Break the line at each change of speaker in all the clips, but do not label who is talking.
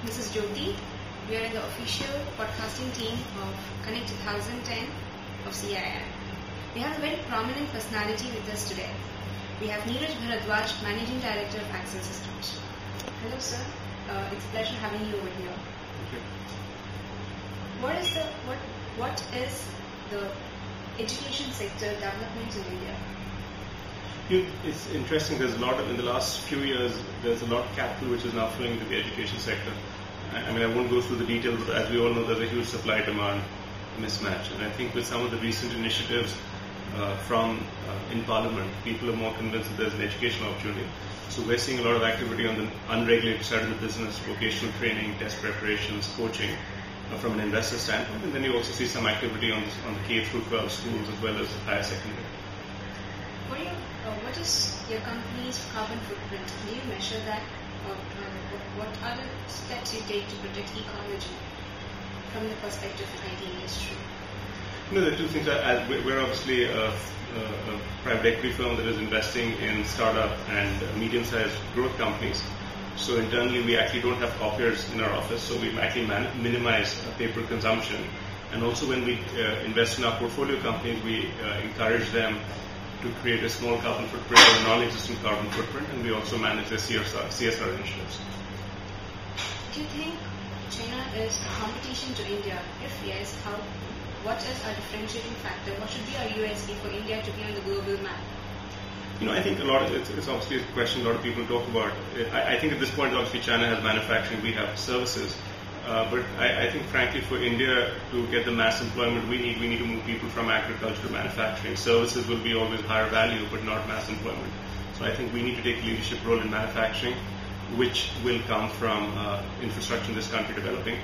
This is Jyoti. We are the official podcasting team of Connect 2010 of CII. We have a very prominent personality with us today. We have Neeraj Bharadwaj, Managing Director of Accel Systems. Hello sir, it's a pleasure having you over here.
Thank you.
What is the education sector development in India?
It's interesting. There's a lot of, in the last few years, there's a lot of capital which is now flowing into the education sector. I mean, I won't go through the details, but as we all know, there's a huge supply-demand mismatch. And I think with some of the recent initiatives in Parliament, people are more convinced that there's an educational opportunity. So we're seeing a lot of activity on the unregulated side of the business, vocational training, test preparations, coaching, from an investor standpoint. And then you also see some activity on the K through 12 schools as well as higher secondary.
What is your company's carbon footprint? Do you measure that? What are the steps you take to protect ecology from the perspective of the IT industry?
No, there are two things. We're obviously a private equity firm that is investing in startup and medium-sized growth companies. So internally, we actually don't have copiers in our office, so we actually minimize paper consumption. And also when we invest in our portfolio companies, we encourage them to create a small carbon footprint or a non-existent carbon footprint, and we also manage their CSR initiatives.
Do you think China is a competition to India? If yes, how? What is our differentiating factor? What should be our USP for India to be on the global map?
You know, I think it's obviously a question a lot of people talk about. I think at this point, obviously, China has manufacturing, we have services. But I think, frankly, for India to get the mass employment we need to move people from agriculture to manufacturing. Services will be always higher value, but not mass employment. So I think we need to take a leadership role in manufacturing, which will come from infrastructure in this country developing.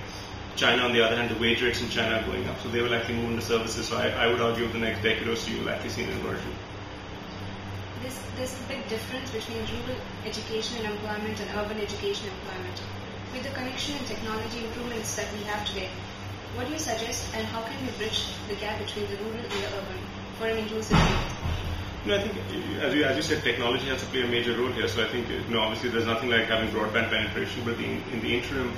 China, on the other hand, the wage rates in China are going up, so they will actually move into services. So I would argue over the next decade or so, you will actually see an inversion.
There's a big difference between rural education and employment and urban education employment. With the connection and technology improvements that we have today, what do you suggest and how can we bridge the gap between the rural and the urban for an inclusive growth?
You know, I think, as you said, technology has to play a major role here. So I think, obviously there's nothing like having broadband penetration, but in the interim,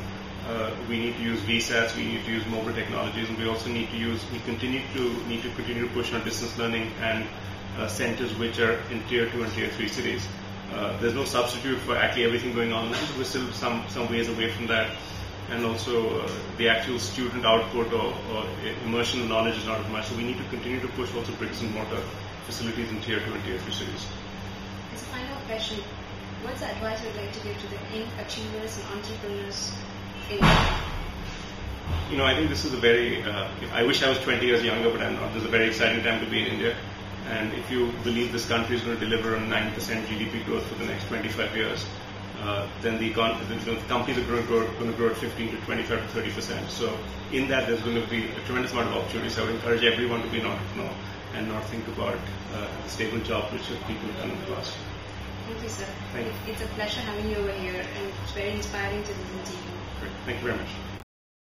we need to use VSATs, we need to use mobile technologies, and we also need to continue to push on distance learning and centers which are in Tier 2 and Tier 3 cities. There's no substitute for actually everything going on, but we're still some ways away from that. And also the actual student output or immersion of knowledge is not as much. So we need to continue to push also bricks and mortar facilities in Tier 2 and Tier 3 cities.
As a final question, what's the advice you'd like to give to the young achievers and entrepreneurs in India?
You know, I think this is a very, I wish I was 20 years younger, but I'm not. This is a very exciting time to be in India. And if you believe this country is going to deliver on 9% GDP growth for the next 25 years, then the companies are going to grow at 15 to 25 to 30%. So in that, there's going to be a tremendous amount of opportunities. I would encourage everyone to be an entrepreneur and not think about a stable job, which people have done in the past.
Thank you, sir.
Thank you.
It's a pleasure having you over here, and it's very inspiring to listen to you.
Great. Thank you very much.